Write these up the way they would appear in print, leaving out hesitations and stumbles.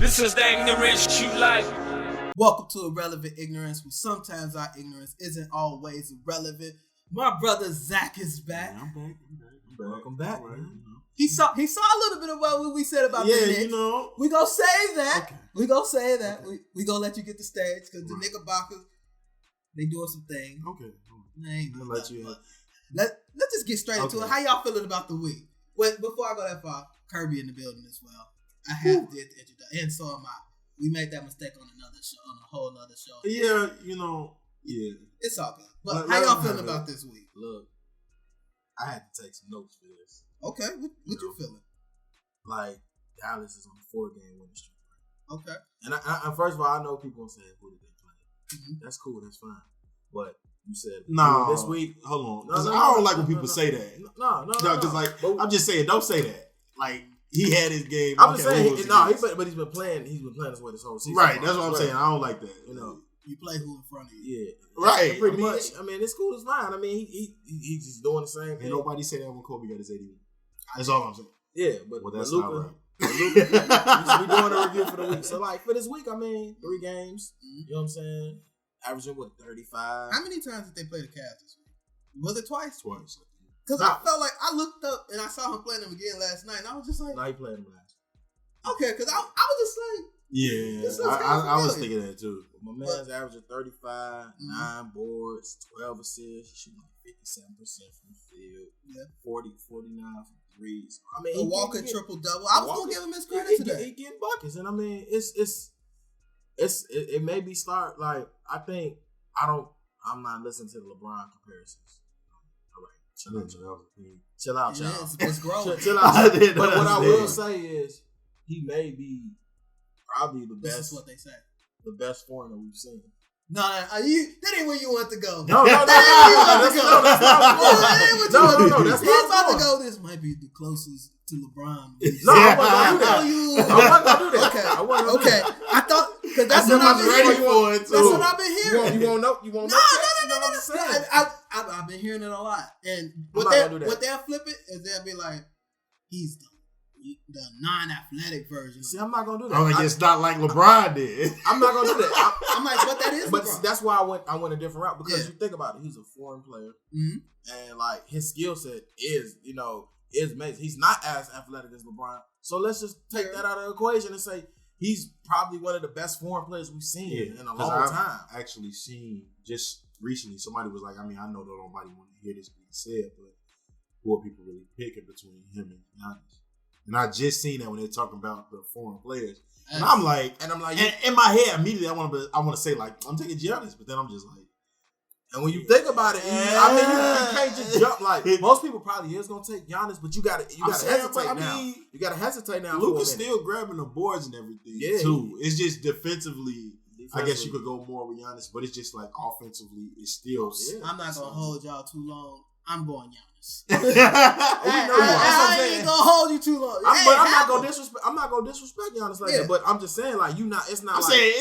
This is the ignorance you like. Welcome to Irrelevant Ignorance, where sometimes our ignorance isn't always irrelevant. My brother Zach is back. Yeah, I'm back. Welcome back, man. You know. He saw a little bit of what we said about the Knicks. You know. We gonna save that. Okay. We gonna say that. Okay. We gonna let you get the stage because the Knickerbockers, they doing some things. Okay. They ain't I'll doing let you. Let's just get straight into it. How y'all feeling about the week? Wait, before I go that far, Kirby in the building as well. I have did the introduction, and so am I. We made that mistake on another show, on a whole other show. Yeah, you know. Yeah. It's all good. But how y'all feeling about this week? Look, I had to take some notes for this. Okay, what you feeling? Like Dallas is on a 4-game winning streak. Okay. And I first of all, I know people saying who did they play. Mm-hmm. That's cool. That's fine. But you said this week. Hold on. I don't like when people say that. No. Because like I'm just saying, don't say that. Like he had his game. I'm just saying, but he's been playing. He's been playing his way this whole season. Right. That's what I'm saying. I don't like that. You know. You play who in front of you. Yeah. Right. Pretty much. I mean, this cool is fine. I mean, he's just doing the same thing. Ain't nobody say that when Kobe got his 81. That's all I'm saying. Yeah, but that's Luka, not right. we doing a review for the week. So, like, for this week, I mean, 3 games. You know what I'm saying? Averaging, 35? How many times did they play the Cavs this week? Was it twice? Twice. Because I felt like I looked up and I saw him playing them again last night, and I was just like, No, he played him last. Okay, because I was just like, yeah, I was thinking that too. My man's averaging 35, 9 boards, 12 assists, shooting like 57% from the field, 49 from threes. I mean, a walking triple double. I was gonna give him his credit today. He getting buckets, and I mean, it may be start like I'm not listening to the LeBron comparisons. All right, chill out, y'all. It's growing. Chill out. But what I will say is, he may be probably the best. This is what they say. The best foreigner we've seen. No, that ain't where you want to go. No, that's He's about to go. This might be the closest to LeBron. No, I wasn't gonna do that. Okay. I thought because that's what I've been ready for. That's what I've been hearing. You won't know. No. I've been hearing it a lot, and what they'll flip it is they'll be like, he's the non-athletic version. See, I'm not gonna do that. I'm like, it's not like LeBron did. I'm not gonna do that. I'm like, but that is. But LeBron. That's why I went a different route because you think about it, he's a foreign player, and like his skill set is amazing. He's not as athletic as LeBron, so let's just take that out of the equation and say he's probably one of the best foreign players we've seen in a long time. I've actually seen just recently somebody was like, I mean, I know that nobody want to hear this being said, but who are people really picking between him and Giannis? And I just seen that when they're talking about the foreign players, and I'm like, and in my head immediately I want to say like I'm taking Giannis, but then I'm just like, and when you think about it, I mean you can't just jump like most people probably is gonna take Giannis, but you gotta hesitate now. You gotta hesitate now. Luka's still grabbing the boards and everything too. It's just defensively. I guess you could go more with Giannis, but it's just like offensively, it's still. I'm not gonna hold y'all too long. I'm going Giannis. I ain't gonna hold you too long. I'm not gonna disrespect Giannis like that. But I'm just saying, like It's not. I'm like, saying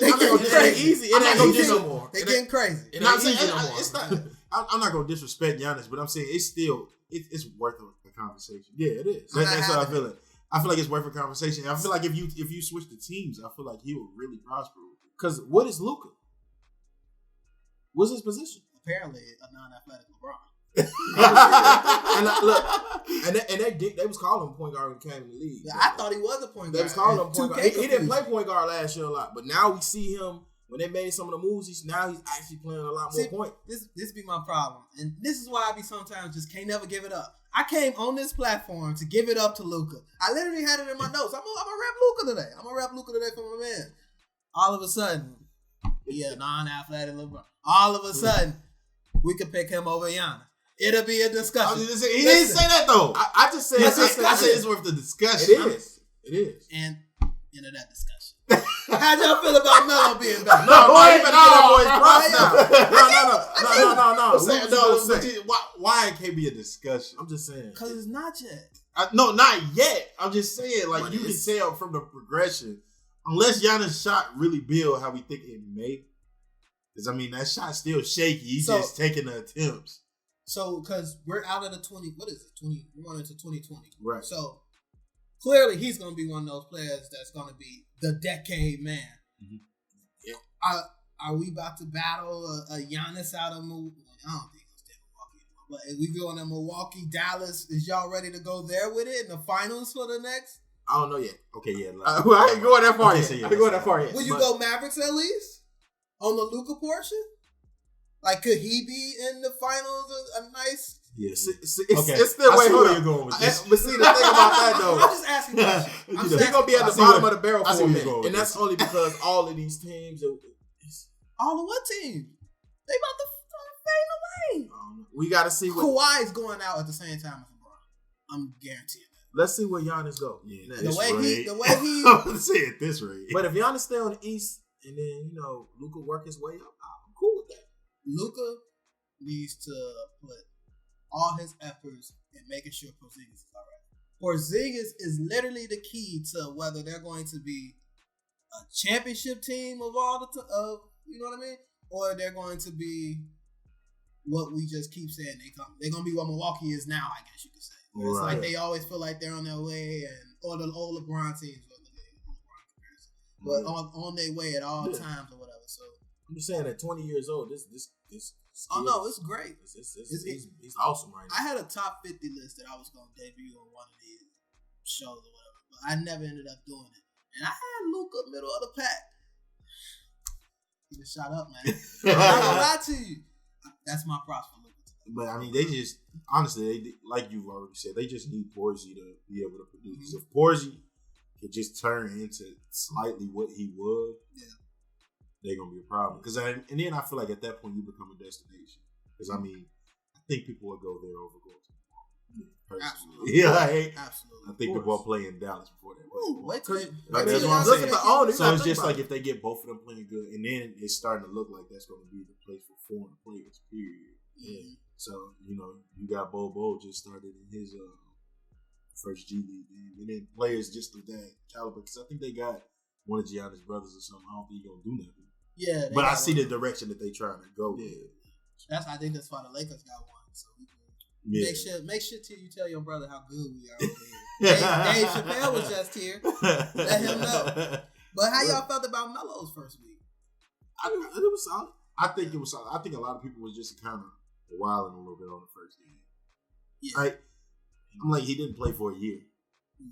it ain't easy. It ain't gonna get no more. They getting crazy. It ain't easy no more. It's not. I'm not gonna disrespect Giannis, but I'm saying it's still it's worth a conversation. Yeah, it is. That's how I feel it. I feel like it's worth a conversation. I feel like if you switch the teams, I feel like he will really prosper. Because what is Luka? What's his position? Apparently, a non-athletic LeBron. and they was calling him point guard when he came in the league. Yeah, I thought he was a point guard. They was calling him point guard. He didn't play point guard last year a lot, but now we see him when they made some of the moves. He's actually playing a lot more point. This be my problem, and this is why I be sometimes just can't never give it up. I came on this platform to give it up to Luka. I literally had it in my notes. I'm gonna rap Luka today. I'm gonna rap Luka today for my man. All of a sudden, non-athletic LeBron. All of a sudden, we could pick him over Giannis. It'll be a discussion. He didn't say that though. I just said I said it's worth the discussion. It is. And end of that discussion. How'd y'all feel about Melo being back? Why it can't be a discussion? I'm just saying. Because it's not yet. No, not yet. I'm just saying, like, you can tell from the progression, unless Giannis' shot really build how we think it may. Because, I mean, that shot's still shaky. He's just taking the attempts. So, because we're out of the 20, what is it? We're going into 2020. Right. So, clearly, he's going to be one of those players that's going to be the decade man. Mm-hmm. Yeah. Are we about to battle a Giannis out of Milwaukee? I don't think it's Milwaukee. But if we go to Milwaukee, Dallas, is y'all ready to go there with it in the finals for the next? I don't know yet. Okay, yeah. I ain't going that far yet. I ain't going that far yet. Will you go Mavericks at least? On the Luka portion? Like, could he be in the finals a nice... Yeah. It's still way where you're going with this. But see, the thing about that, though... I'm just asking questions. He's going to be at the bottom of the barrel for a minute. And And that's only because all of these teams... All of what team? They about to fade away. We got to see what... Kawhi's going out at the same time as LeBron. I'm guaranteeing that. Let's see where Giannis go. Yeah, The way he... I'm going to say it this rate. But if Giannis stay on the East and then, Luka work his way up, I'm cool with that. Luka needs to put all his efforts in making sure Porzingis is all right. Porzingis is literally the key to whether they're going to be a championship team of all the you know what I mean, or they're going to be what we just keep saying they're going to be what Milwaukee is now. I guess you could say. Where it's like they always feel like they're on their way, or the old LeBron teams, but on their way at all times or whatever. So I'm just saying at 20 years old, this oh no, it's great. It's awesome right now. I had a top 50 list that I was going to debut on one of these shows or whatever, but I never ended up doing it. And I had Luka middle of the pack. He just shot up, man. I'm not gonna lie to you. That's my props for Luka. But I mean, they just honestly, like you've already said, they just need Porzy to be able to produce. If Porzy could just turn into slightly what he was, they're gonna be a problem. And then I feel like at that point you become a destination. Because I mean, I think people would go there over going to Milwaukee. Absolutely. Yeah, absolutely. I think people are playing Dallas before that. Wait till that's what I'm saying. So it's just like if they get both of them playing good, and then it's starting to look like that's going to be the place for foreign players. Period. Mm-hmm. So you got Bobo just started in his first G League game, and then players just of that caliber. Because I think they got one of Giannis' brothers or something. I don't think he's gonna do nothing. Yeah, but I see the direction that they trying to go. Yeah, I think that's why the Lakers got one. So we can make sure till you tell your brother how good we are over here. Dave Chappelle was just here. Let him know. But how y'all felt about Melo's first week? It was solid. I think it was solid. I think a lot of people was just kind of wilding a little bit on the first game. Yeah. I'm like, he didn't play for a year.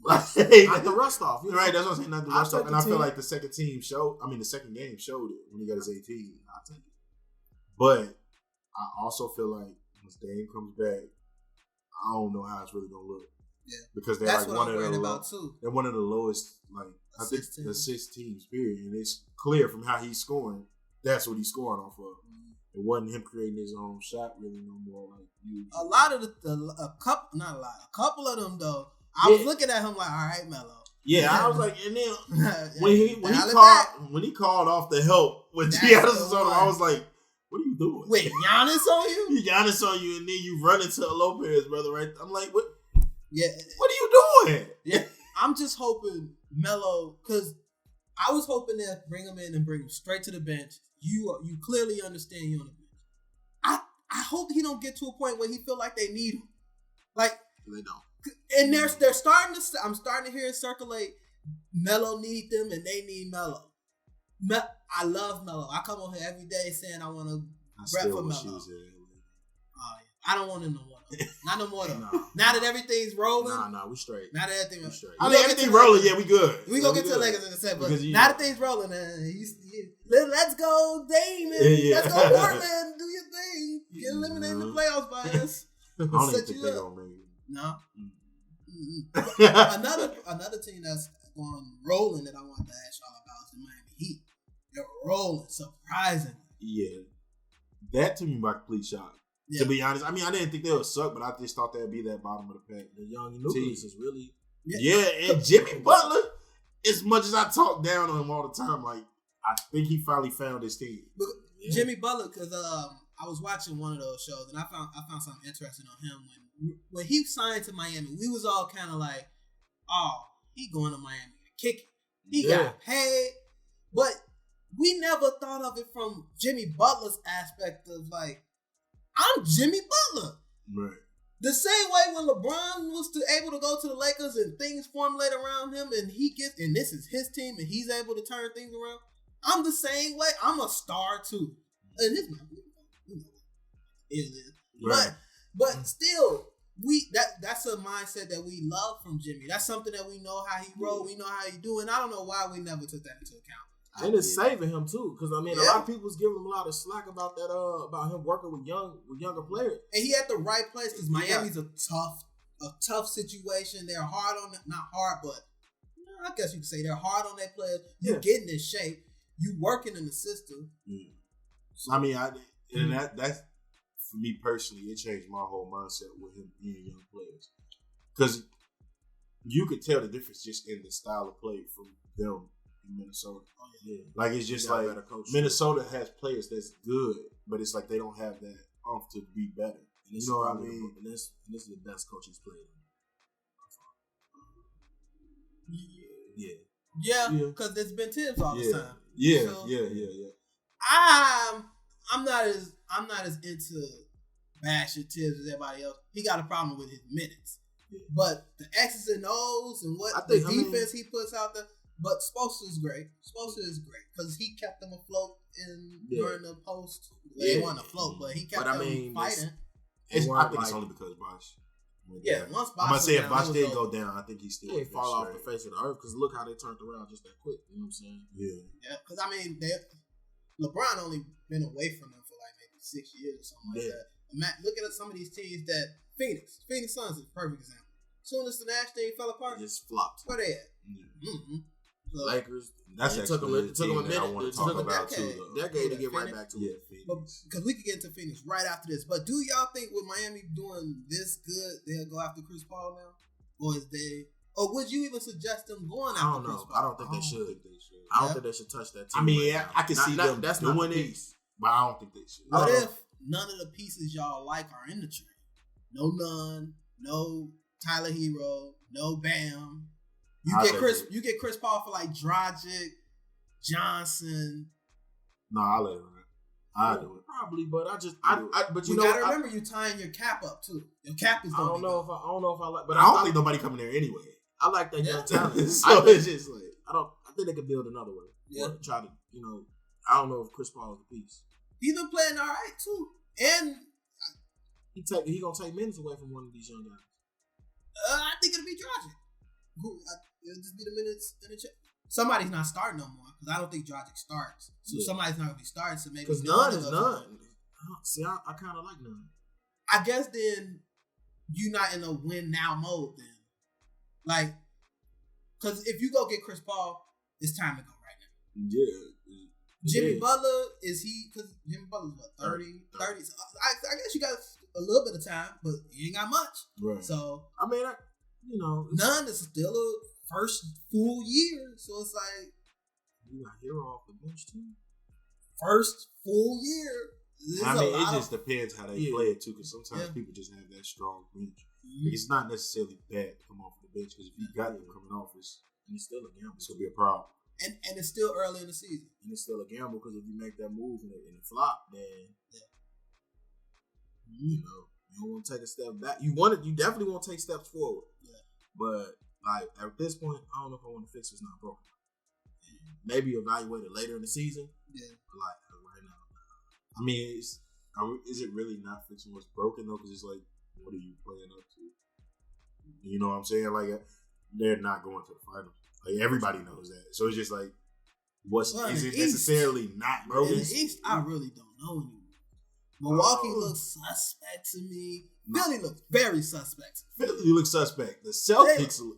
Not the rust off. Right, that's what I'm saying. Not the rust off. And I feel like the second game showed it when he got his 18. I'll take it. But I also feel like once Dame comes back, I don't know how it's really gonna look. Yeah, because they're that's like what I'm worried about too. They're one of the lowest, I think, assist teams. Period, and it's clear from how he's scoring. That's what he's scoring off of. Mm-hmm. It wasn't him creating his own shot really no more. Like a lot of a couple of them though. I was looking at him like, all right, Melo. Yeah, I was like, and then when he called off the help when Giannis was on him, I was like, what are you doing? Wait, Giannis on you? Giannis on you, and then you run into Lopez, brother. Right? I'm like, what? Yeah. What are you doing? Yeah, I'm just hoping Melo, because I was hoping to bring him in and bring him straight to the bench. You clearly understand you on the bench. I hope he don't get to a point where he feel like they need him. Like they don't. And they're starting to. I'm starting to hear it circulate. Melo need them, and they need Melo. I love Melo. I come on here every day saying I want to rep for Melo. I don't want him no more. Not no more though. Now that everything's rolling. Nah, we straight. Now that everything's straight. I think everything rolling. Yeah, we good. We gonna get to the Lakers in a second. But now that things rolling, let's go, Damon. Let's go, Portland. Do your thing. Get eliminated in the playoffs by us. I don't even think they're gonna make it. No. Another team that's going rolling that I want to ask y'all about is the Miami Heat. They're rolling, surprisingly. Yeah, that to me my complete shock. Yeah. To be honest, I mean I didn't think they would suck, but I just thought they'd be that bottom of the pack. The young nucleus is really and Jimmy Butler. As much as I talk down on him all the time, like I think he finally found his team. Jimmy Butler, because I was watching one of those shows and I found something interesting on him when he signed to Miami. We was all kind of like, oh, he going to Miami to kick it. He got paid, but we never thought of it from Jimmy Butler's aspect of like, I'm Jimmy Butler. Right. The same way when LeBron was able to go to the Lakers and things formulate around him, and this is his team, and he's able to turn things around. I'm the same way. I'm a star too, and this is right. But still, that's a mindset that we love from Jimmy. That's something that we know how he roll, we know how he do, and I don't know why we never took that into account. And it's saving him too, because I mean, a lot of people was giving him a lot of slack about that, about him working with younger players. And he at the right place because Miami's a tough situation. They're hard on, not hard, but I guess you could say they're hard on their players. You're getting in shape. You working in the system. Yeah. So, I mean, that's for me personally, it changed my whole mindset with him being young players, because you could tell the difference just in the style of play from them in Minnesota. Like it's just like Minnesota has players that's good, but it's like they don't have that oomph to be better. And you know what I mean? And this is the best coach he's played. Yeah, because there's been Tibbs all the time. Yeah. I'm not as into bashing Tibbs as everybody else. He got a problem with his minutes, but the X's and O's and what the defense he puts out there. But Spoelstra is great. Because he kept them afloat during the post. They weren't afloat, but he kept them fighting. I think it's only because Bosh. Once Bosh I'm gonna say if Bosh did go down, I think he still ain't fall off the face of the earth. Because look how they turned around just that quick. You know what I'm saying? Yeah. Because I mean, LeBron only been away from them for like maybe 6 years or something like that. Look at some of these teams that Phoenix Suns is a perfect example. As soon as the Nash thing fell apart, it just flopped. Where they at? Mm-hmm. So, Lakers. That's it took them a minute. It took a decade to get right back to it. Because we could get into Phoenix right after this. But do y'all think with Miami doing this good, they'll go after Chris Paul now? Or would you even suggest them going after Chris Paul? I don't think they should. I don't think they should touch that team. I mean, I can see them doing it, but I don't think they should. What if none of the pieces y'all like are in the trade? No Nunn, no Tyler Hero, no Bam. You get Chris Paul for like Dragic, Johnson. No, I'll let it run. I'll do it. Probably, but but you gotta remember you tying your cap up too. Your cap is. I don't know if I like, but I don't think nobody coming there anyway. I like that young talent. So it's just like I think they could build another way. Yeah. Or try to, I don't know if Chris Paul is a piece. He's been playing all right too, and he gonna take minutes away from one of these young guys. I think it'll be Dragic. It'll just be the minutes in the check. Somebody's not starting no more because I don't think Dragic starts. So somebody's not gonna be starting. So maybe because Nunn is Nunn. See, I kind of like Nunn. I guess then you're not in a win now mode then, like, because if you go get Chris Paul, it's time to go right now. Yeah. Jimmy Butler, is he? Because Jimmy Butler's what 30. So I guess you got a little bit of time, but you ain't got much. Right. So I mean, Nunn is still a first full year, so it's like you got Hero off the bench too. First full year. I mean, it just depends how they play it too, because sometimes people just have that strong bench. Mm-hmm. It's not necessarily bad to come off the bench because if you got them coming off, it's still a gamble. It's gonna be a problem. And it's still early in the season. And it's still a gamble because if you make that move and it flop, then you don't want to take a step back. You definitely want to take steps forward. Yeah. But like at this point, I don't know if I want to fix what's not broken. Maybe evaluate it later in the season. Yeah. But like right now. I mean, is it really not fixing what's broken though? Because it's like, what are you playing up to? You know what I'm saying? Like they're not going to the finals. Like everybody knows that. So it's just like, is it necessarily not broken? In the East, I really don't know anymore. Milwaukee looks suspect to me. Philly looks very suspect. Philly looks suspect. The Celtics look.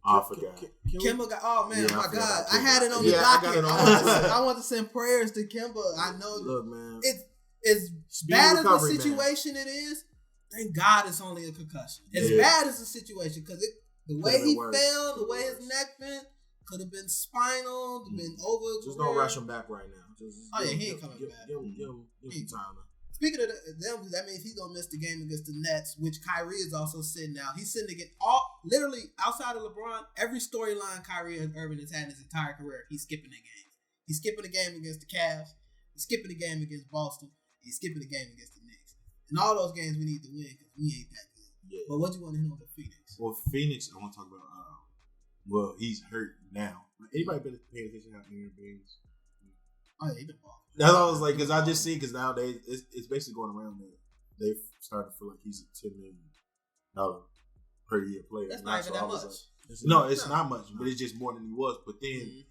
I forgot. Kemba got. Oh man, my God! I had it on the docket. I want to send prayers to Kemba. I know. Look, man. It's as bad as the situation it is. Thank God it's only a concussion. As bad as the situation, because the way he fell, the way his neck bent, could have been spinal, been over. Just don't rush him back right now. He ain't coming back. Give him some time. Speaking of them, that means he's gonna miss the game against the Nets, which Kyrie is also sitting out. He's sitting against literally outside of LeBron, every storyline Kyrie Irving has had in his entire career, he's skipping the game. He's skipping the game against the Cavs. He's skipping the game against Boston. He's skipping the game against the Knicks. And all those games we need to win because we ain't that good. Yeah. But what do you want to know about Phoenix? Well, Phoenix, I want to talk about. Well, he's hurt now. Anybody been paying attention to how Aaron Baines? Oh yeah, he been balling. That's what I was like, because I just see because nowadays it's basically going around that they've started to feel like he's a $10 million per year player. That's not even that much. No, it's not much, but it's just more than he was. But then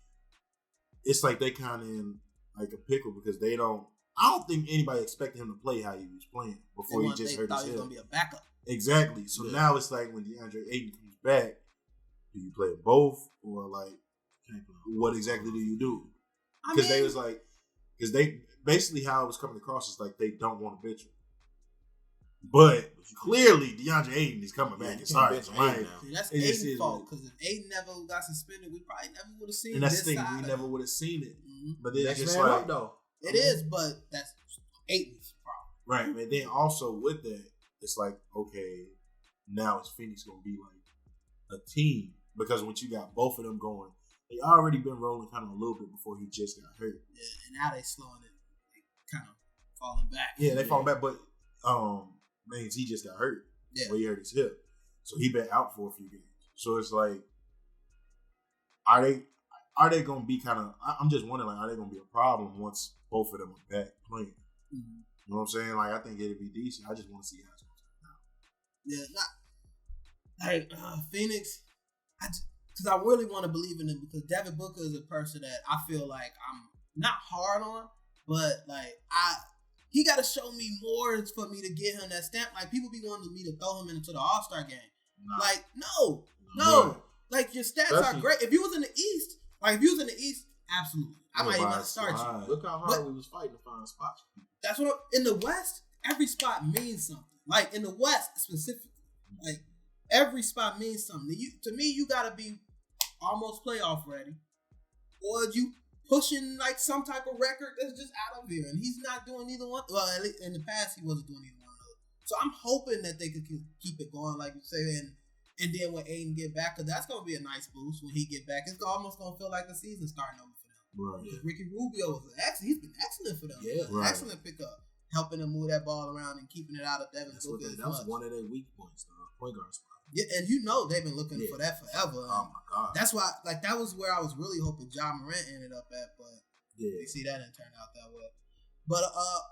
it's like they kind of in like a pickle because they don't. I don't think anybody expected him to play how he was playing before he just hurt his he was hip. gonna be a backup. Exactly. So now it's like when DeAndre Ayton comes back, do you play both or like what exactly do you do? Because they was like, because they basically how it was coming across is like they don't want to bench him. But clearly, DeAndre Ayton is coming back and starting. That's Ayton's fault because if Ayton never got suspended, we probably never would have seen it. And that's the thing, we never would have seen it. But it's just like, like, though. It is, but that's Ayton's problem. Right. And then also with that, it's like, okay, now is Phoenix going to be like a team? Because once you got both of them going, they already been rolling kind of a little bit before he just got hurt. Yeah, and now they slowing it, they kind of falling back. Yeah, they falling back, but means he just got hurt. Yeah. Where he hurt his hip. So he been out for a few games. So it's like, are they going to be kind of, I'm just wondering, like, are they going to be a problem once both of them are back playing? Mm-hmm. You know what I'm saying? Like, I think it'd be decent. I just want to see how it's going to turn out. Yeah, Phoenix, because I really want to believe in him because Devin Booker is a person that I feel like I'm not hard on, but like he got to show me more for me to get him that stamp. Like people be wanting me to throw him into the All-Star game. Nah. Like no. Like your stats are great. If you was in the East, absolutely, I might even start you. Look how hard we was fighting to find spots. That's what in the West, every spot means something. Like in the West specifically, like every spot means something. To me, you gotta be almost playoff ready, or you pushing like some type of record that's just out of here, and he's not doing either one. Well, at least in the past, he wasn't doing either one of those. So I'm hoping that they could keep it going, like you say, and then when Aiden get back, because that's gonna be a nice boost when he get back. It's almost gonna feel like the season starting over for them. Right. Because Ricky Rubio was he's been excellent for them. Yeah, right. Excellent pickup, helping them move that ball around and keeping it out of Devin Booker. That was one of their weak points, though. Point guard spot. Yeah, and they've been looking for that forever. Oh my god, that's why. Like that was where I was really hoping Ja Morant ended up at, but you see that didn't turn out that way. But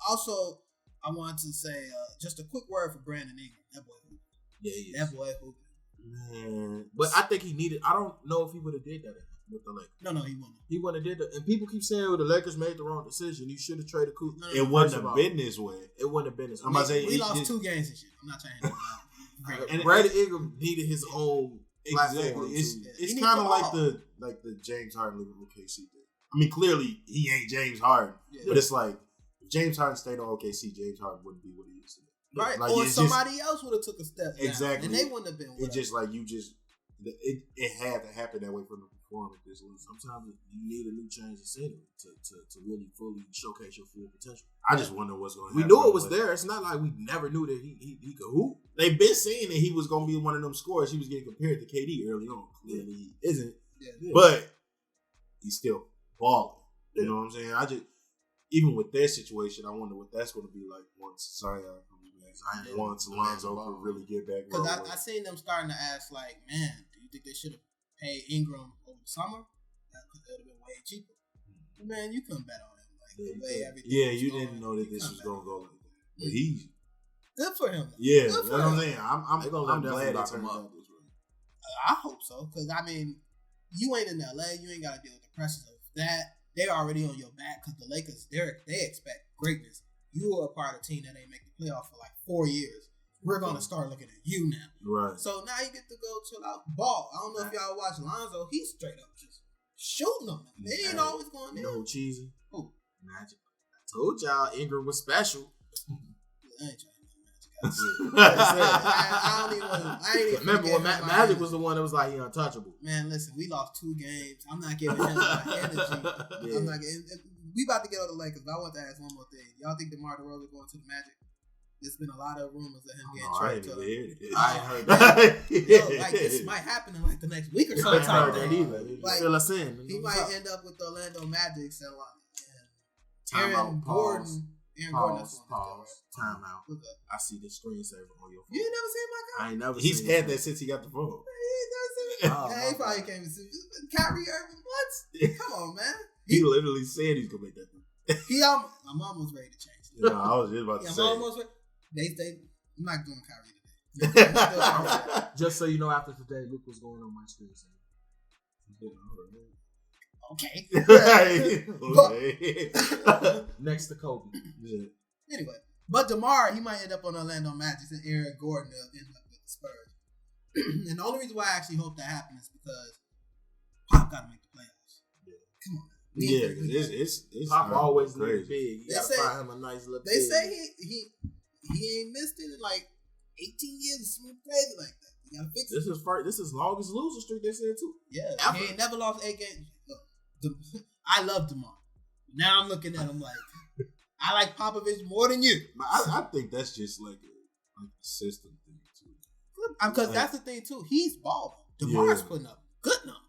also, I wanted to say just a quick word for Brandon Ingram. That boy hooping. Yeah, that boy hooping. Man, but I think he needed. I don't know if he would have did that with the Lakers. No, he wouldn't. He wouldn't have did that. And people keep saying, "Well, the Lakers made the wrong decision. You should have traded Kuzma." No, it wouldn't have been this way. It wouldn't have been this way. I'm about to say we lost 2 games this year. I'm not trying to. And Brandon Ingram needed his own exactly. It's kind of like the James Harden leaving OKC thing. I mean, clearly he ain't James Harden, but it's like if James Harden stayed on OKC, James Harden wouldn't be what he is today. Right, like, or somebody else would have took a step down, exactly, and they wouldn't have been. It's just like it had to happen that way for them to perform at this level. Sometimes you need a new change of scenery to really fully showcase your full potential. I just wonder what's going to happen. We knew it was there. It's not like we never knew that he could hoop. They've been saying that he was going to be one of them scorers. He was getting compared to KD early on. Clearly he isn't. Yeah. But he's still balling. You know what I'm saying? I just, even with that situation, I wonder what that's going to be like once Zion comes back. Once Lonzo could really get back. Because I seen them starting to ask, like, man, do you think they should have paid Ingram over the summer? Because it would have been way cheaper. But man, you couldn't bet on him. Like, the way everything you didn't know that this was going to go like that. But he's good for him. Yeah, that's what I'm saying. I'm glad it turned out this way. I hope so. Because, I mean, you ain't in LA. You ain't got to deal with the pressures of that. They're already on your back because the Lakers, they expect greatness. You are a part of a team that ain't make the playoff for like 4 years. We're going to start looking at you now. Right. So now you get to go chill out. Ball. I don't know if y'all watch Lonzo. He's straight up just shooting them. They ain't always going in. You know who cheesy? Who? Magic. I told y'all Ingram was special. I ain't trying to I don't even want to. I ain't even remember when Magic was the one that was like he untouchable. Man, listen, we lost 2 games. I'm not giving him my energy. I'm not getting. We about to get on the Lakers, but I want to ask one more thing. Y'all think DeMar DeRozan going to the Magic? There's been a lot of rumors of him getting traded to. I ain't heard that. Yo, like this might happen in like the next week or something. I ain't heard that either. Like, fill us in. He might end up with the Orlando Magic and Aaron Gordon Aaron Gordon. That's Pause. Time out. What's up? I see the screensaver on your phone. You ain't never seen my guy? I ain't never He's seen had it. that since he got the phone. You ain't never seen it? Oh, Hey, my he probably God. came and see Kyrie Irving. What? Come on, man. He literally said he's gonna make that. I'm almost ready to change. No, I was just about to I'm say. almost ready. I'm not doing Kyrie today. Just so you know, after today, look what's going on my screensaver. Okay. Okay. Next to Kobe. Yeah. Anyway, but DeMar, he might end up on Orlando Magic, and Aaron Gordon will end up with the Spurs. And the only reason why I actually hope that happens is because Pop got to make the playoffs. Come on. Yeah, it's Pop always crazy. needs big. You They gotta say- find him a nice little. They big. say he ain't missed it in like 18 years. It's something crazy like that. You gotta fix it. This is longest loser streak they said too. Yeah, Ever. he ain't never lost 8 games. Look, I love DeMar. Now I'm looking at him like I like Popovich more than you. I think that's just like a system thing too. Because Like- that's the thing too. He's balling. DeMar's Yeah. putting up good numbers.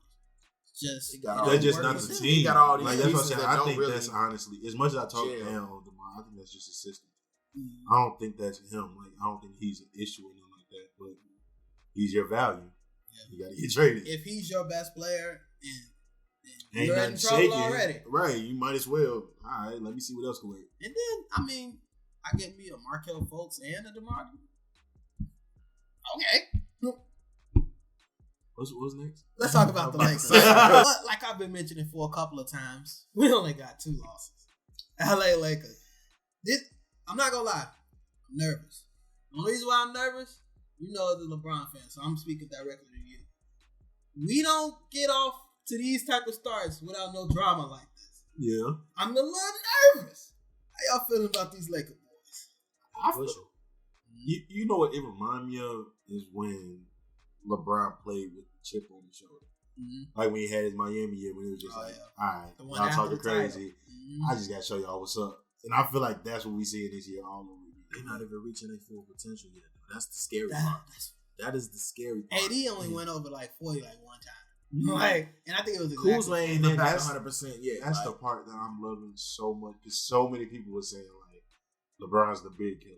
Just He got it all- They're don't just work not with the him. team. He got all these Like, that's what I'm pieces saying. that I don't think really that's honestly, as much as I talk gel. down on DeMar, I think that's just a system. Mm. I don't think that's him. Like, I don't think he's an issue or nothing like that. But he's your value. You got to get traded. If he's your best player and Ain't you're nothing in trouble shaking. already. Right. You might as well. All right, let me see what else can work. And then, I mean, I get me a Markel Fultz and a DeMar. Okay. What's next? Let's talk about the Lakers. But like I've been mentioning for a couple of times, we only got 2 losses. LA Lakers. I'm not gonna lie, I'm nervous. The only reason why I'm nervous, you know, as a LeBron fan, so I'm speaking directly to you. We don't get off to these type of starts without no drama like this. Yeah. I'm a little nervous. How y'all feeling about these Lakers boys? I feel, you know what it reminds me of is when LeBron played with the chip on his shoulder. Mm-hmm. Like when he had his Miami year when he was just all right, The one y'all after talking the title. crazy. I just got to show y'all what's up. And I feel like that's what we see this year all over again. They're not even reaching their full potential yet. That's the scary That- part. That is the scary part. AD only went over like 40 like one time. Like, and I think it was Kuzma exactly. ain't And been back that's- 100% yet. That's like, the part that I'm loving so much because so many people were saying like LeBron's the big killer.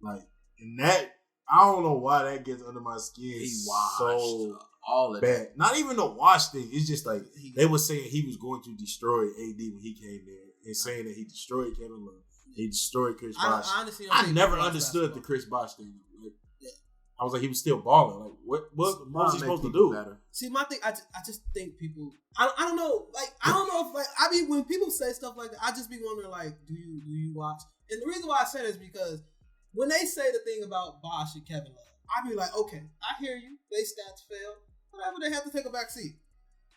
Like, and that I don't know why that gets under my skin. he washed So all of that. bad. Not even the wash thing. It's just like they were saying he was going to destroy AD when he came there, and saying that he destroyed Kevin Love, he destroyed Chris Bosh. Honestly, don't I think never people watch understood the basketball. Chris Bosh thing. Like, I was like, he was still balling. Like, what was he supposed to do? Better. See, my thing, I just think people. I don't know. Like, I don't know if like I mean when people say stuff like that, I just be wondering like, do you watch? And the reason why I say that is because when they say the thing about Bosh and Kevin Love, I be like, okay, I hear you. They stats fail. Whatever, they have to take a back seat.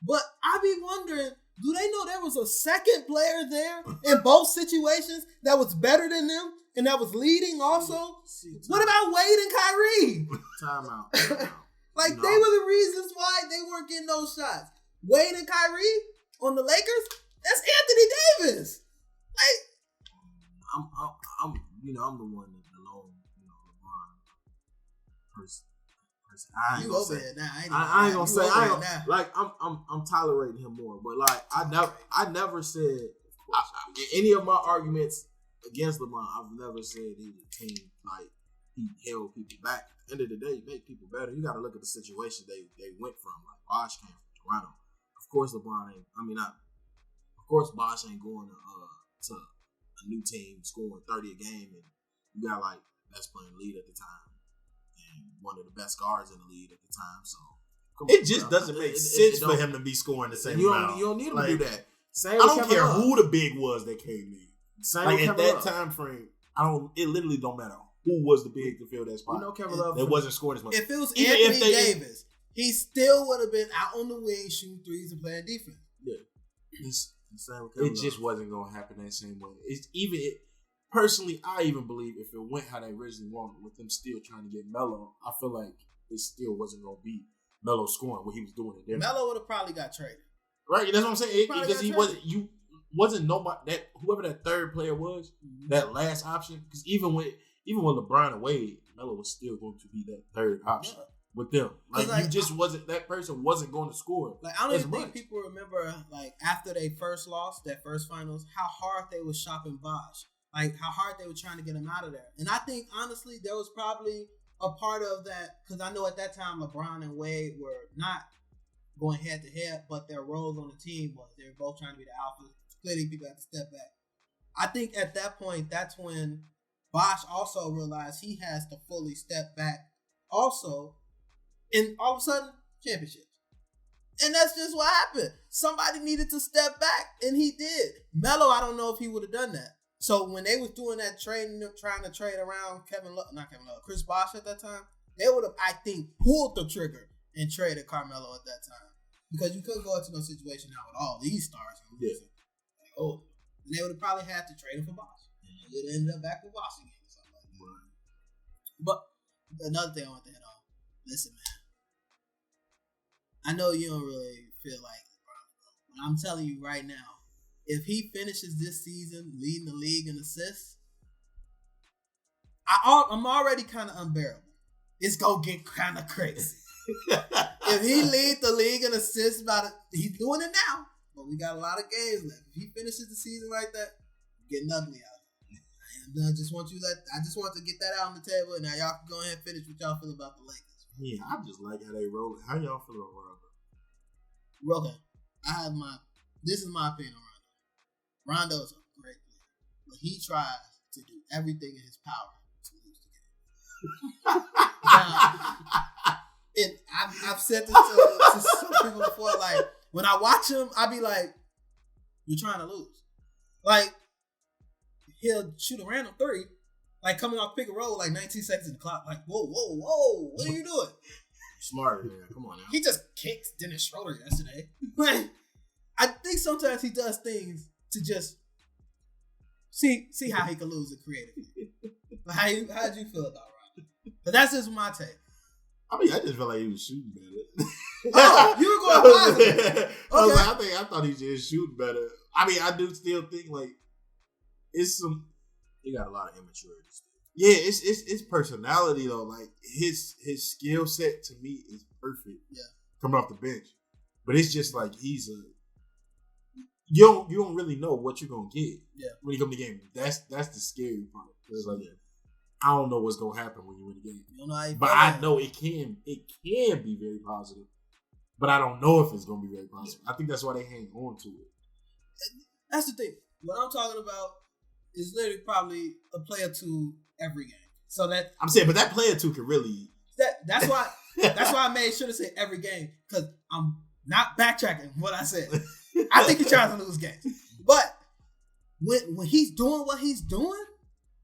But I be wondering, do they know there was a second player there in both situations that was better than them and that was leading also? What about Wade and Kyrie? Time out. Like, No. they were the reasons why they weren't getting those shots. Wade and Kyrie on the Lakers, that's Anthony Davis. Like, I'm the one that alone, LeBron person. I ain't you gonna over say. here now. I ain't gonna say. You I over ain't here now. like I'm tolerating him more, but like I never said in any of my arguments against LeBron, I've never said he was a team like he held people back. At the end of the day, make people better. You got to look at the situation they went from. Like Bosh came from Toronto. Of course, LeBron ain't. Of course, Bosh ain't going to a new team scoring 30 a game, and you got like best playing lead at the time. One of the best guards in the league at the time, so It just doesn't make sense for him to be scoring the same amount. You don't need him to do that. Same I with don't Kevin care Love. who the big was that came in. Same Like with at Kevin that Love. time frame, it literally don't matter who was the big to fill that spot. You know Kevin Love. That wasn't scoring as much. If it was Even Anthony if they- Davis, he still would have been out on the wing shooting threes and playing defense. Same with Kevin It just Love. wasn't gonna happen that same way. Personally, I even believe if it went how they originally wanted, with them still trying to get Melo, I feel like it still wasn't gonna be Melo scoring what he was doing in Denver. Melo would have probably got traded. Right? That's what I'm saying. Probably Because got he traded. wasn't nobody that whoever that third player was, that last option. Because even with LeBron and Wade, Melo was still going to be that third option with them. Like, like, you just wasn't that person wasn't going to score. Like, I don't as even think much. people remember, like, after they first lost that first finals, how hard they was shopping Bosh. like how hard they were trying to get him out of there. And I think honestly, there was probably a part of that because I know at that time LeBron and Wade were not going head to head, but their roles on the team was they were both trying to be the alpha. Clearly, people had to step back. I think at that point, that's when Bosh also realized he has to fully step back also, and all of a sudden, championships. And that's just what happened. Somebody needed to step back, and he did. Melo, I don't know if he would have done that. So when they was doing that trading, trying to trade around Chris Bosh at that time, they would have, I think, pulled the trigger and traded Carmelo at that time. Because you couldn't go into no situation now with all these stars. And they would have probably had to trade him for Bosh. And it ended up back with Bosh again or something like that. But another thing I want to hit on. Listen, man. I know you don't really feel like LeBron, but I'm telling you right now, if he finishes this season leading the league in assists, I'm already kind of unbearable. It's going to get kind of crazy. If he leads the league in assists, he's doing it now, but we got a lot of games left. If he finishes the season like that, we're getting ugly out here. And I just want to get that out on the table, and now y'all can go ahead and finish what y'all feel about the Lakers. Yeah, I just like how they roll it. How y'all feel about Rondo? Okay. This is my opinion on Rondo. Rondo is a great player, but he tries to do everything in his power to lose the game. Now, I've said this to some people before, like, when I watch him, I be like, you're trying to lose. Like, he'll shoot a random three, like coming off pick and roll, like 19 seconds in the clock, like, whoa, what are you doing? Smarter, man. Come on now. He just kicked Dennis Schroeder yesterday. Like, I think sometimes he does things to just see how he can lose it creatively. How'd you feel about Rondo? But that's just my take. I mean, I just felt like he was shooting better. Oh, you were going positive. Okay. I thought he just shooting better. I mean, I do still think like it's some. He got a lot of immaturity. Yeah, it's personality though. Like his skill set to me is perfect. Yeah, coming off the bench, but it's just like he's a. You don't really know what you're gonna get. Yeah, when you come to the game, that's the scary part. It's like I don't know what's gonna happen when you win the game. You don't know how you but I know it can be very positive. But I don't know if it's gonna be very positive. I think that's why they hang on to it. That's the thing. What I'm talking about is literally probably a play or two every game. So that I'm saying, but that play or two could really. That's why I made sure to say every game because I'm not backtracking what I said. I think he's trying to lose games, but when he's doing what he's doing,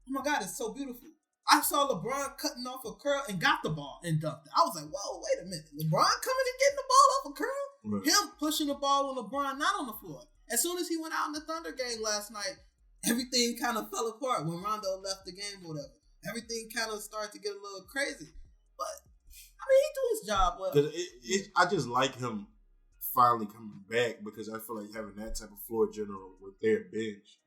oh my God, it's so beautiful. I saw LeBron cutting off a curl and got the ball and dunked it. I was like, whoa, wait a minute. LeBron coming and getting the ball off a curl? Right. Him pushing the ball with LeBron not on the floor. As soon as he went out in the Thunder game last night, everything kind of fell apart when Rondo left the game or whatever. Everything kind of started to get a little crazy. But, I mean, he do his job well. I just like him finally coming back because I feel like having that type of floor general with their bench,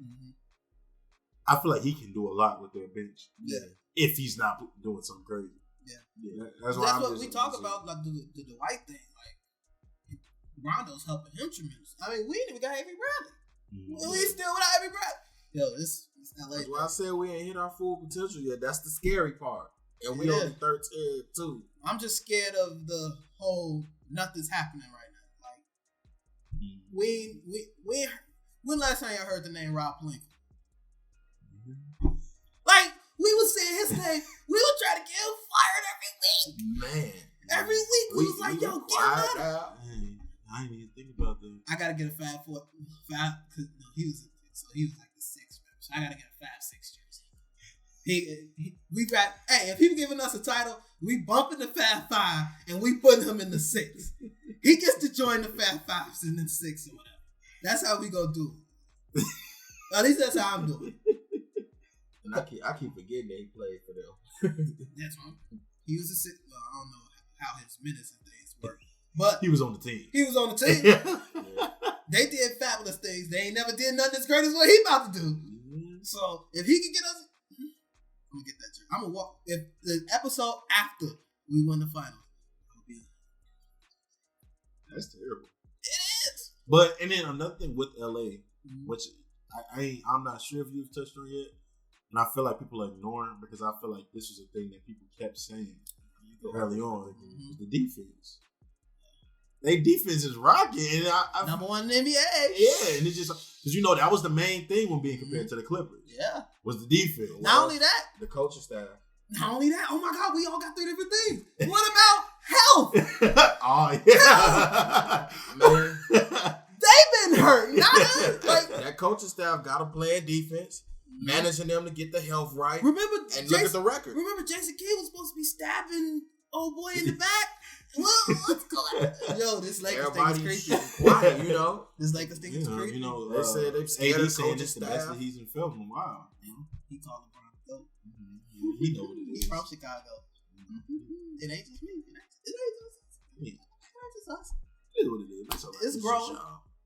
I feel like he can do a lot with their bench. Yeah. If he's not doing something crazy. Yeah. That's what we talk about, like the Dwight thing. Like, Rondo's helping him tremendously. I mean, we ain't even got Avery Bradley. We still without Avery Bradley. Yo, it's LA. That's why I said we ain't hit our full potential yet. That's the scary part. And we only 13 too. I'm just scared of the whole nothing's happening right now. Like, when last time y'all heard the name Rob Pelinka? Like, we was saying his name. We would try to get him fired every week. Man. Every week we was like, yo, get him out. I didn't even think about that. I gotta get a 5'4", because he was like the 6th member. So I gotta get a 5'6" jersey. If he giving us a title, we bumping the 5'5" and we putting him in the 6. He gets to join the 5'5s and then 6 or whatever. That's how we gonna do it. At least that's how I'm doing it. And I keep forgetting that he played for them. That's wrong. He was a 6. Well, I don't know how his minutes and things work, but he was on the team. Yeah. They did fabulous things. They ain't never did nothing as great as what he about to do. So if he can get us, I'm gonna get that jersey. I'm gonna walk. If the episode after we win the finals, that's terrible. It is. But and then another thing with LA, which I'm not sure if you've touched on yet, And I feel like people are ignoring because I feel like this was a thing that people kept saying early on. The defense. They defense is rocking. And number one in the NBA. Yeah, and it's just because that was the main thing when being compared to the Clippers. Yeah, was the defense. Not only that, the coaching staff. Not only that. Oh my God, we all got 3 different things. What about health? Oh yeah, man. They've been hurt. Not us. Like that coaching staff got to play defense, managing them to get the health right. Remember, look at the record. Remember, Jason Kidd was supposed to be stabbing old boy in the back. What's going on? Yo, this Lakers thing is creepy. Quiet, This Lakers thing is creepy. They said they've scared AD the saying coaching this the best that staff. he's in film in a while. He called LeBron dope. He know what it is. He's from Chicago. It ain't just me. It ain't just us. It is what it is. It's growing.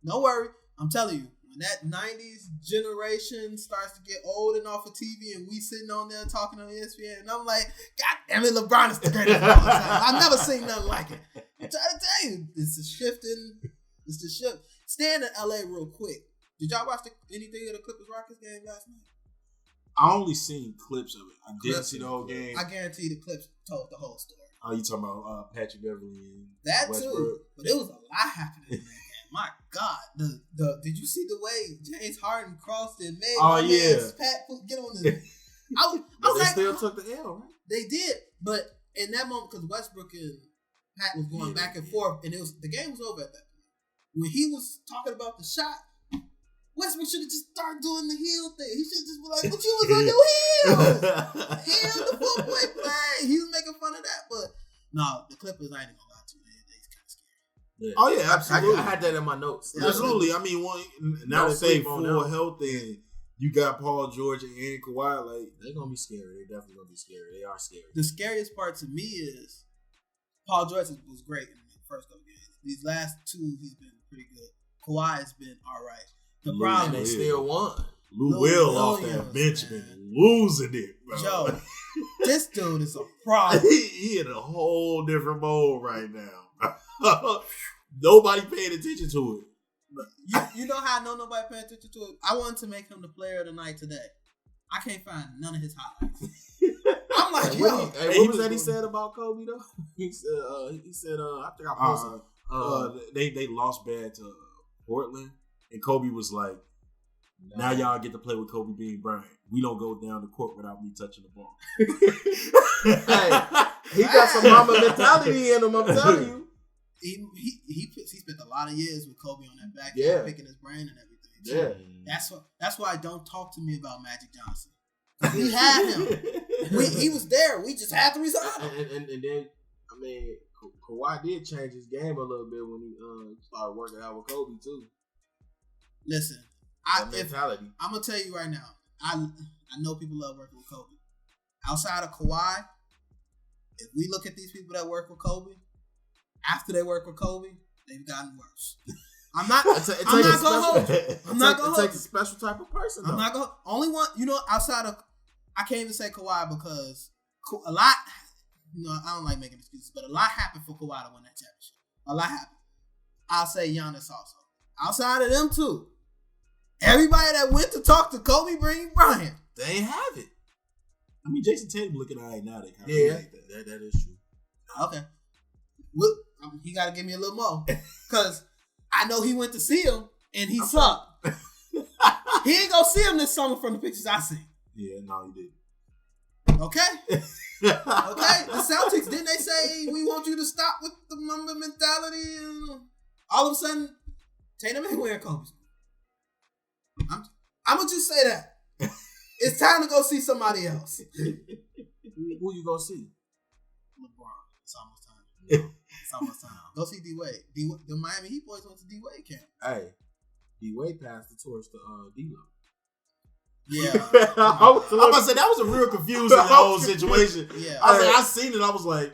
Don't worry. I'm telling you, when that 90s generation starts to get old and off of TV and we sitting on there talking on ESPN, and I'm like, God damn it, LeBron is the greatest of all time. I've never seen nothing like it. I'm trying to tell you, it's the shift. Staying in LA real quick. Did y'all watch anything of the Clippers-Rockets game last night? I only seen clips of it. I didn't see the whole game. I guarantee the clips told the whole story. Oh, you talking about Patrick Beverly and that Westbrook? Too, but it was a lot happening in that game. My God, did you see the way James Harden crossed and made my man Pat get on the? I was they like, still took the L, right? They did, but in that moment, because Westbrook and Pat was going back and forth, and the game was over at that point. When he was talking about the shot, Westbrook should have just started doing the heel thing. He should just be like, "But you was on your heel, and the 4-point play." He was making fun of that, but no, the Clippers, I ain't gonna lie to you, they kind of scary. Yeah. Oh yeah, absolutely. I had that in my notes. Absolutely. I mean, now that they full health and you got Paul George and Kawhi, like they're gonna be scary. They're definitely gonna be scary. They are scary. The scariest part to me is Paul George was great in the first couple games. These last 2, he's been pretty good. Kawhi has been all right. The problem they still won. Lou Will off that bench been losing it, bro. Yo, this dude is a problem. he in a whole different mode right now. Nobody paying attention to it. You know how I know nobody paying attention to it? I wanted to make him the player of the night today. I can't find none of his highlights. I'm like, yo. What was that he said about Kobe though? He said, I think I posted. They lost bad to Portland. And Kobe was like, now y'all get to play with Kobe Bean Bryant. We don't go down the court without me touching the ball. Hey, he got some mama mentality in him, I'm telling you. He spent a lot of years with Kobe on that back end, picking his brain and everything. Yeah. That's why don't talk to me about Magic Johnson. We had him. He was there. We just had to resign him. And then, I mean, Kawhi did change his game a little bit when he started working out with Kobe too. Listen, mentality. I'm gonna tell you right now. I know people love working with Kobe. Outside of Kawhi, if we look at these people that work with Kobe, after they work with Kobe, they've gotten worse. I'm not gonna hold you. I'm not gonna hold you. It takes a special type of person. I'm not gonna. Only one, outside of, I can't even say Kawhi because a lot. I don't like making excuses, but a lot happened for Kawhi to win that championship. A lot happened. I'll say Giannis also. Outside of them two, everybody that went to talk to Kobe Bryant, they ain't have it. I mean, Jason Tatum looking all right now. That is true. Okay. Well, he got to give me a little more. Because I know he went to see him, and he sucked. He ain't going to see him this summer from the pictures I seen. Yeah, no, he didn't. Okay. Okay. The Celtics, didn't they say, we want you to stop with the Mamba mentality? And all of a sudden, Tatum ain't wearing Kobe's. I'm going to just say that. It's time to go see somebody else. Who you going to see? LeBron. It's almost time. It's almost time. Go see D-Wade. The Miami Heat boys went to D-Wade camp. Hey, D-Wade passed the torch to D-Lo. Yeah. I'm about to say, that was a real confusing whole situation. Yeah. I seen it. I was like,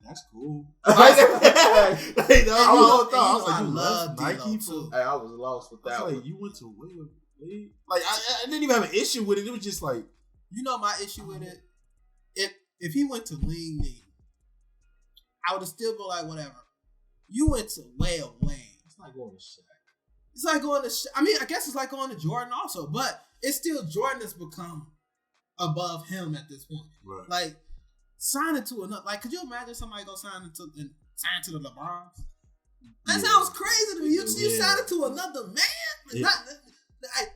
that's cool. I love Nike too. Hey, I was lost with that. Like, you went to where? Like, I didn't even have an issue with it. It was just like, my issue with it. If he went to Wing Knee, I would have still been like, whatever. You went to Whale Wayne. It's like going to Shaq. It's like going to I mean, I guess it's like going to Jordan also, but it's still Jordan has become above him at this point. Right. Like signing to another. Like, could you imagine somebody go sign to the LeBrons? That sounds crazy to me. You signed to another man. Yeah. Not,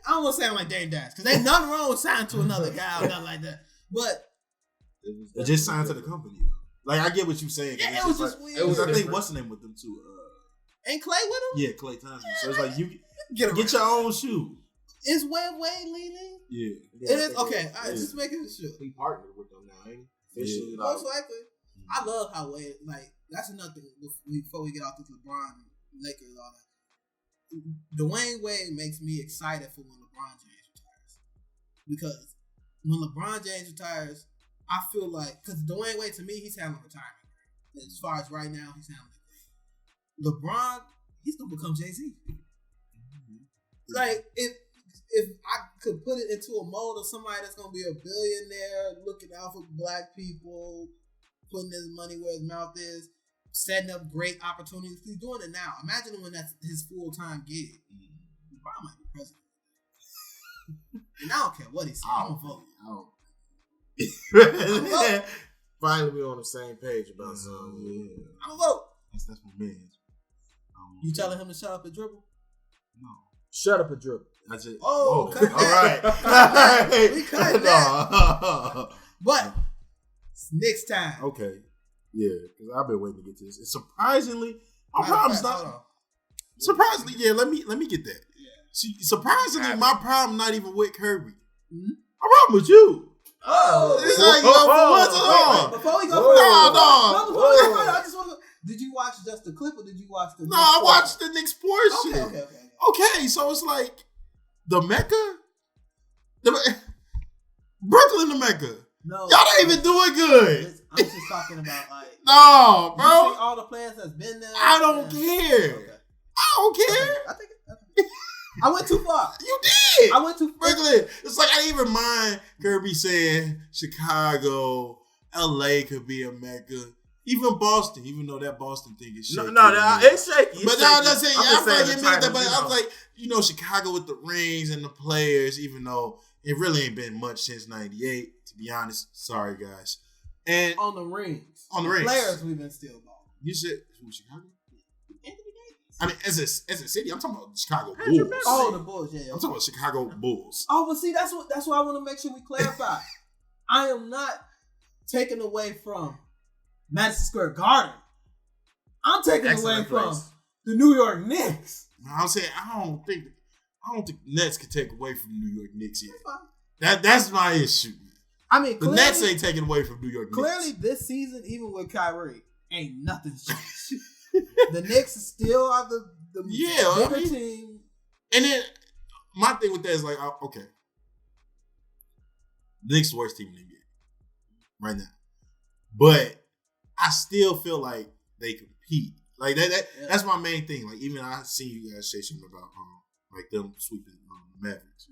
I don't want to sound like Dame Dash because ain't nothing wrong with signing to another guy or nothing like that. But it just signed to the company. Like I get what you're saying. Yeah, it was just weird. It was. I think what's the name with them too? Ain't Clay with him? Yeah, Clay Thompson. So it's like you get your own shoe. Is Wade leaning? Yeah. It is okay. All right, just making sure. He partnered with them now, ain't he? Yeah. Most likely. I love how Wade, like, that's another thing before we get off this LeBron and Lakers and all that. Dwayne Wade makes me excited for when LeBron James retires. Because when LeBron James retires, I feel like, because Dwayne Wade, to me, he's handling retirement. As far as right now, he's handling it. LeBron, he's going to become Jay-Z. Like, if I could put it into a mold of somebody that's going to be a billionaire, looking out for black people, putting his money where his mouth is, setting up great opportunities. He's doing it now. Imagine when that's his full-time gig. LeBron might be president. And I don't care what he says. I'm going to vote. Finally, we on the same page about something. Yeah. I'm going to vote. That's my man. You telling him to shut up and dribble? No. Shut up and dribble. I just. Oh, cut all right. that. We cut that. No. But it's Knicks time. Okay. Yeah, because I've been waiting to get to this. And surprisingly, my problem's not. Surprisingly, yeah. Let me get that. Yeah. See, surprisingly, my problem not even with Kirby. Mm-hmm. My problem with you. Oh, It's like, yo, before we go, no. I just want to. Did you watch just the clip or did you watch the? No, I watched the Knicks portion. Okay. Okay, so it's like the Mecca, Brooklyn, the Mecca. No, Y'all ain't even doing good. I'm just talking about like. No, bro. You see all the players that's been there. I don't care. Okay. I don't care. I think I went too far. You did. I went too far. Brooklyn. It's like I didn't even mind Kirby saying Chicago, LA could be a Mecca. Even Boston, even though that Boston thing is shaky. No, it's shaky. But no, that's it. I feel like it meant that. But I I was like, Chicago with the rings and the players, even though it really ain't been much since '98. To be honest, sorry guys. And on the rings, rings, players we've been still balling. You said who, Chicago? Anthony Davis. I mean, as a city, I'm talking about Chicago Bulls. Oh, the Bulls, yeah. I'm talking about Chicago Bulls. Oh, but see, that's what I want to make sure we clarify. I am not taking away from Madison Square Garden. I'm taking away from the New York Knicks. I'm saying I don't think Nets can take away from New York Knicks yet. That's my issue. I mean, the Nets ain't taking away from New York Knicks. Clearly, this season, even with Kyrie, ain't nothing's changed. The Knicks still are the bigger team. And then my thing with that is like, okay, the Knicks the worst team in the NBA right now, but I still feel like they compete. Like that's my main thing. Like even I seen you guys say something about like them sweeping the Mavericks,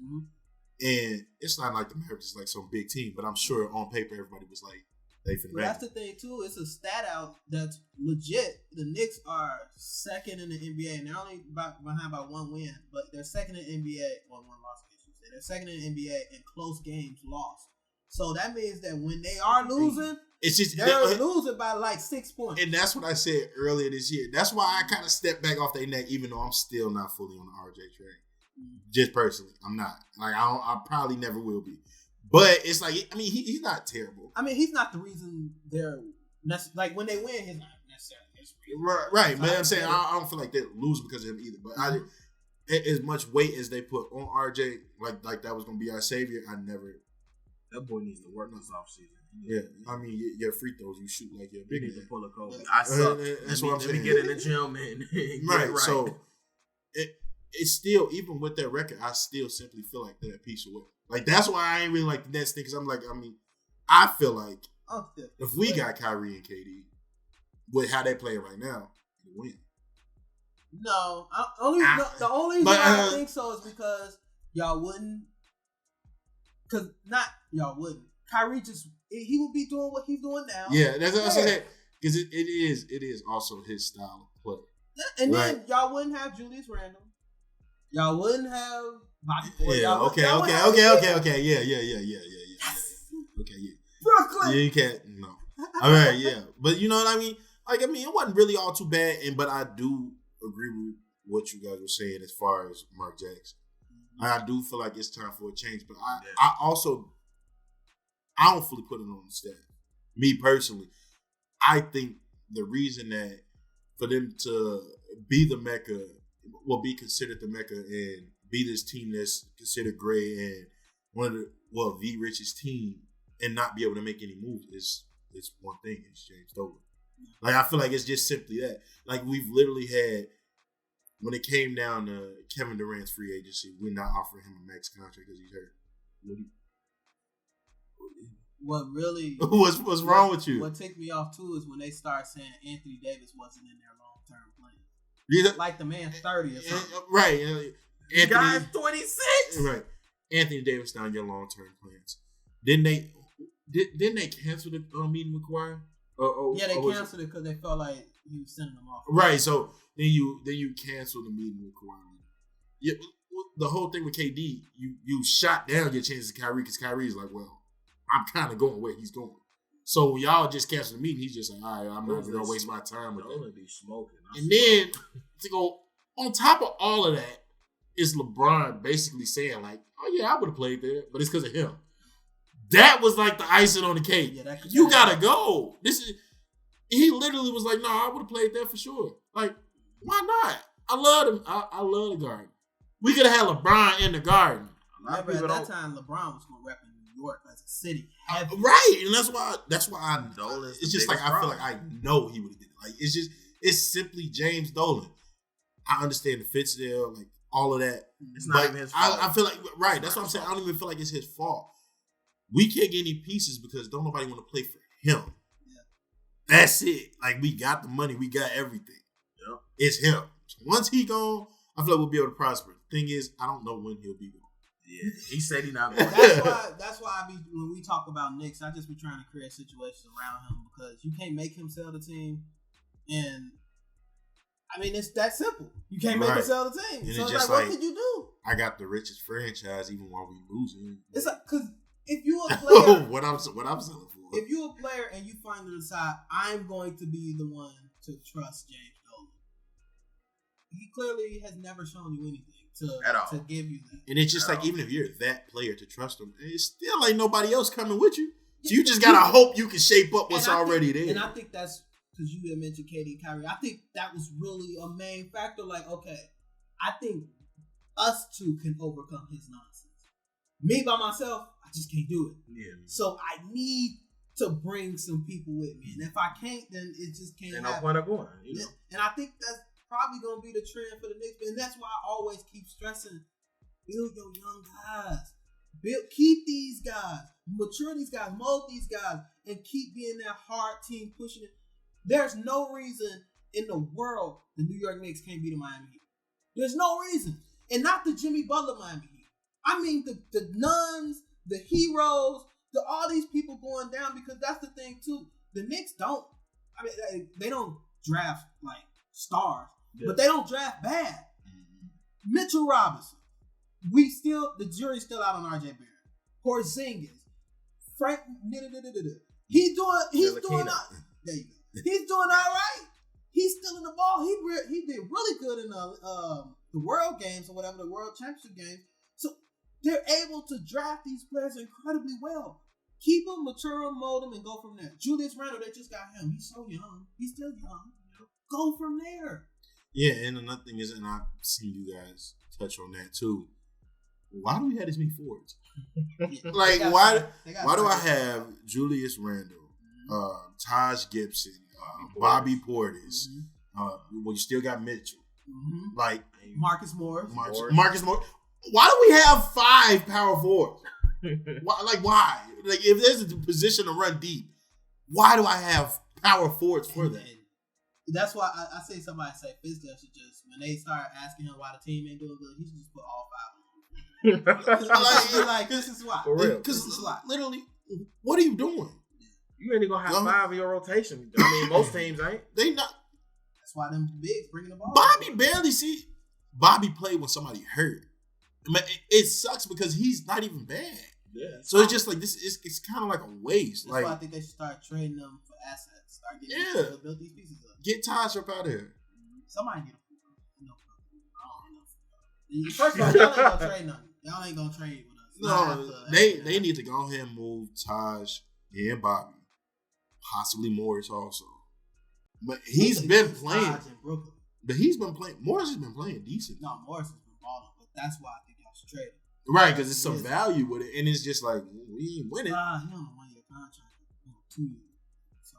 and it's not like the Mavericks is like some big team, but I'm sure on paper everybody was like they finna. Well, that's the thing too. It's a stat out that's legit. The Knicks are second in the NBA, and they're only behind by one win, but they're second in the NBA. Well, one loss, I should say. They're second in the NBA in close games lost. So that means that when they are losing. It's just they're losing by like 6 points, and that's what I said earlier this year. That's why I kind of stepped back off their neck, even though I'm still not fully on the RJ train. Just personally, I'm not. Like I probably never will be. But it's like he's not terrible. I mean, he's not the reason they're like when they win, he's not necessarily his reason. Right. But I'm saying I don't feel like they're losing because of him either. But as much weight as they put on RJ, like that was gonna be our savior, I never. That boy needs to work this offseason. Yeah, I mean, your free throws, you shoot like you're big. You need to pull a Kobe. I suck. That's what I'm saying. Let me get in the gym and right. So it's still, even with that record, I still simply feel like they're a piece of work. Like that's why I ain't really like the Nets thing, because I'm like, I feel like if we got Kyrie and KD with how they play right now, we win. No, the only reason I think so is because y'all wouldn't. Because not y'all wouldn't. Kyrie he would be doing what he's doing now. Yeah, that's what I'm saying. Because it is also his style of play. And then y'all wouldn't have Julius Randle. Y'all wouldn't have Bobby Portis. Yeah, okay. Yeah. it. Yeah, you can't. No. All right, yeah, but you know what I mean. Like, I mean, it wasn't really all too bad, but I do agree with what you guys were saying as far as Mark Jackson. I do feel like it's time for a change, but I don't fully put it on the staff. Me personally, I think the reason that for them to be the Mecca, be considered the Mecca and be this team that's considered great and the richest team and not be able to make any moves is one thing. It's James Dolan. Like, I feel like it's just simply that. Like, we've literally had, when it came down to Kevin Durant's free agency, we're not offering him a max contract because he's hurt. What really... What's wrong with you? What ticked me off, too, is when they start saying Anthony Davis wasn't in their long-term plan. Yeah. Like the man's 30 or something. Right. Anthony, guy's 26. Right. Anthony Davis not in your long-term plans. Didn't they cancel the meeting with Kawhi? Yeah, they canceled it because they felt like he was sending them off. Right. So then you cancel the meeting with Kawhi. Yeah, the whole thing with KD, you shot down your chances of Kyrie because Kyrie's like, well, I'm kind of going where he's going. So when y'all just cancel the meeting, he's just like, all right, I'm not going to waste my time with that. Be smoking. And then to go on top of all of that is LeBron basically saying like, oh yeah, I would have played there, but it's because of him. That was like the icing on the cake. Yeah, you gotta go. He literally was like, no, I would have played there for sure. Like, why not? I love him. I love the Garden. We could have had LeBron in the Garden. Remember at that time, LeBron was going to rep in New York as a city. Right, and that's why I know. It's just like I feel like I know he would have did it. Like, it's simply James Dolan. I understand the fits there, like all of that. It's not even his fault. I feel like that's what I'm saying. I don't even feel like it's his fault. We can't get any pieces because don't nobody want to play for him. Yeah. That's it. Like, we got the money. We got everything. Yeah. It's him. Once he gone, I feel like we'll be able to prosper. The thing is, I don't know when he'll be gone. Yeah, he said he's not going. That's why when we talk about Knicks, I just be trying to create situations around him because you can't make him sell the team. And, I mean, it's that simple. You can't make him sell the team. And so it's just like, what could you do? I got the richest franchise even while we losing. It's like, because if you're a player, what I'm selling for. If you're a player and you finally decide, I'm going to be the one to trust James Dolan, he clearly has never shown you anything to give you that. And it's just like, even if you're that player to trust him, it's still ain't nobody else coming with you. So you just gotta hope you can shape up what's already there. And I think that's because you had mentioned KD and Kyrie. I think that was really a main factor. Like, okay, I think us two can overcome his nonsense. Me by myself, I just can't do it. Yeah. So I need to bring some people with me. And if I can't, then it just can't happen. And no point of going. You know? And I think that's probably going to be the trend for the Knicks. And that's why I always keep stressing, build your young guys. Keep these guys. Mature these guys. Mold these guys. And keep being that hard team pushing it. There's no reason in the world the New York Knicks can't beat the Miami Heat. There's no reason. And not the Jimmy Butler Miami Heat. I mean the nuns, the heroes, all these people going down, because that's the thing too. The Knicks don't, I mean, they don't draft like stars, but they don't draft bad. Mitchell Robinson, the jury's still out on RJ Barrett. Porzingis, Frank, he's doing there you go. He's doing all right. He's still in the ball. He did really good in the World Games or whatever, the World Championship games. So they're able to draft these players incredibly well. Keep them, mature them, mold them, and go from there. Julius Randle, they just got him. He's so young. He's still young. Go from there. Yeah, and another thing is, and I've seen you guys touch on that too. Why do we have this many forwards? Like, why do I have Julius Randle, Taj Gibson, Bobby Portis? Well, you still got Mitchell. Mm-hmm. Like Marcus Morris. Marcus Morris. Why do we have 5 power forwards? Why? Like, if there's a position to run deep, why do I have power forwards for that? That's why I say somebody say Fizdale should just, when they start asking him why the team ain't doing good, he should just put all 5 on. like, this is why. For real. Because literally, what are you doing? You ain't gonna have 5 in your rotation. I mean, most teams ain't. They not. That's why them bigs bringing the ball. Bobby played when somebody hurt. I mean, it sucks because he's not even bad. Yeah. So it's just like this. It's kind of like a waste. That's Like, why I think they should start trading them for assets. Start getting Yeah. build these pieces up. get Taj up out of here. Somebody get a no. First of all, y'all ain't gonna trade nothing. Y'all ain't gonna trade with us. No, they need to go ahead and move Taj and Bobby, possibly Morris also. But he's been playing. But he's been playing. Morris has been playing decent. No, Morris has been balling, but that's why I think y'all should trade him. Right, because it's some value with it, and it's just like we ain't winning. He on a 1-year contract, 2 years. So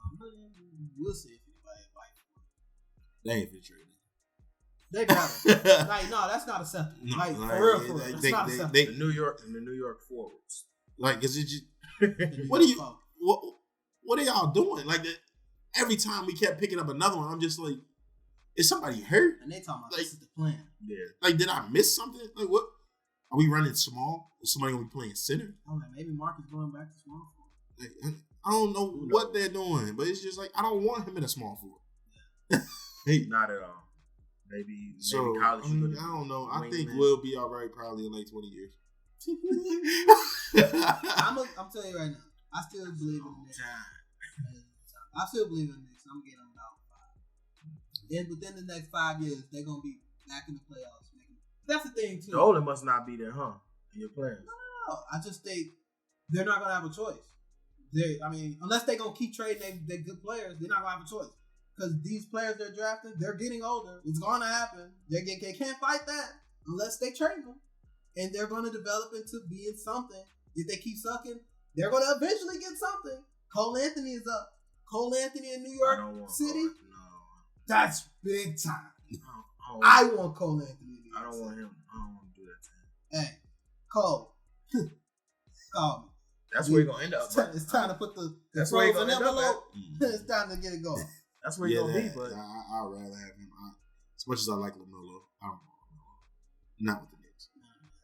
we'll see if anybody fight for him. They ain't fit trading. They got him. Like, no, that's not acceptable. No, like, like, for real. That's not acceptable. They, The New York forwards. like, is it just what are y'all doing? Like, every time we kept picking up another one, I'm just like, is somebody hurt? And they talking about like, this is the plan. Yeah. Like, did I miss something? Like, what? Are we running small? Is somebody gonna be playing center? I'm like, maybe Marcus going back to small forward. Like, I don't know what they're doing, but it's just like I don't want him in a small forward. Not at all. Maybe I college. don't know. I think we'll be all right probably in like 20 years. I'm telling you right now, I still believe in the Knicks. I still believe in the Knicks. I'm getting them down 5. And within the next 5 years, they're gonna be back in the playoffs. That's the thing too. Dolan must not be there, huh? In your plans. No. I just think they're not gonna have a choice. Unless they're gonna keep trading their good players, they're not gonna have a choice. Because these players they're drafting, they're getting older. It's gonna happen. They can't fight that unless they trade them. And they're gonna develop into being something. If they keep sucking, they're gonna eventually get something. Cole Anthony is up. Cole Anthony in New York City. No. That's big time. I want Cole Anthony. I don't want him. I don't want to do that to him. Hey, Cole. Call me. That's where you're gonna end up. It's time to put the That's where you're gonna end up. It's time to get it going. That's where you're gonna be. But I'd rather have him. As much as I like LaMelo, I don't want LaMelo. Not with the Knicks.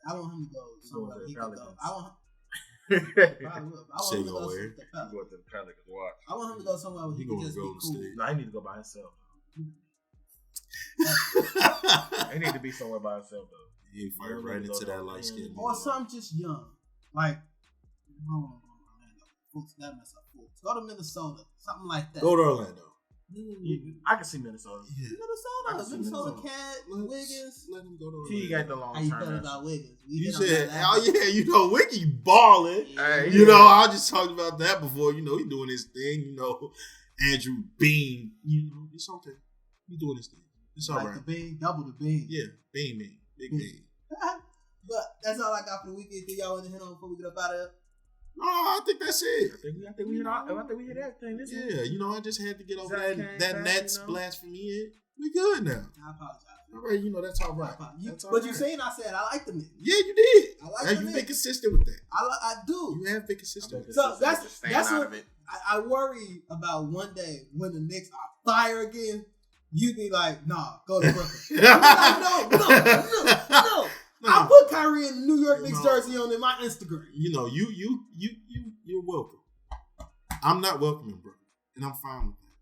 I want him to go somewhere he can go. I want He him to go where? the Pelicans watch. I want him to go somewhere where he can just be cool. No, he need to go by himself. He need to be somewhere by himself though. He fired right into that light skin. Or something just young. Like, I don't want to go to Orlando. That mess up. Go to Minnesota. Something like that. Go to Orlando. I can see Minnesota. Yeah. Minnesota Cat, Wiggins. Let him go to Orlando. He got the long How you term. feel about Wiggins? You said, Wiggy balling. Hey, I just talked about that before. He doing his thing. Andrew Bean. It's okay. He doing his thing. It's all like right. The bean, double the bean. Yeah, Bean man. Big Bean. But that's all I got for the weekend. Think y'all want to hit on before we get up out of here? No, I think that's it. I think we hit everything. Yeah, I just had to get over Zach that Nets blasphemy in. We good now. I apologize. All right, that's all right. But you saying I said I like the Knicks. Yeah, you did. I like You've been consistent with that. I do. You have been consistent with So that. that's what I worry about one day when the Knicks are fire again. You be like, nah, go to Brooklyn. I'm like, no. I'll put Kyrie in the New York Knicks jersey on in my Instagram. You're welcome. I'm not welcome in Brooklyn, and I'm fine with that.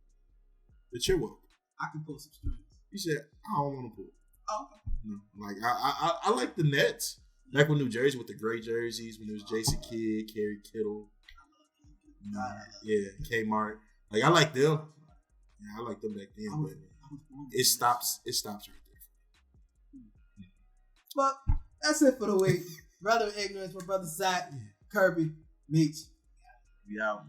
But you're welcome. I can pull some strings. You said I don't want to pull. Oh, okay. No, like I like the Nets. Back when New Jersey with the gray jerseys, when it was Jason Kidd, Kerry Kittle, Kmart. Like I like them. Yeah, I like them back then, but it stops right there. But that's it for the week. Brother Ignorance, my brother Zach, Kirby, Meech. Yeah.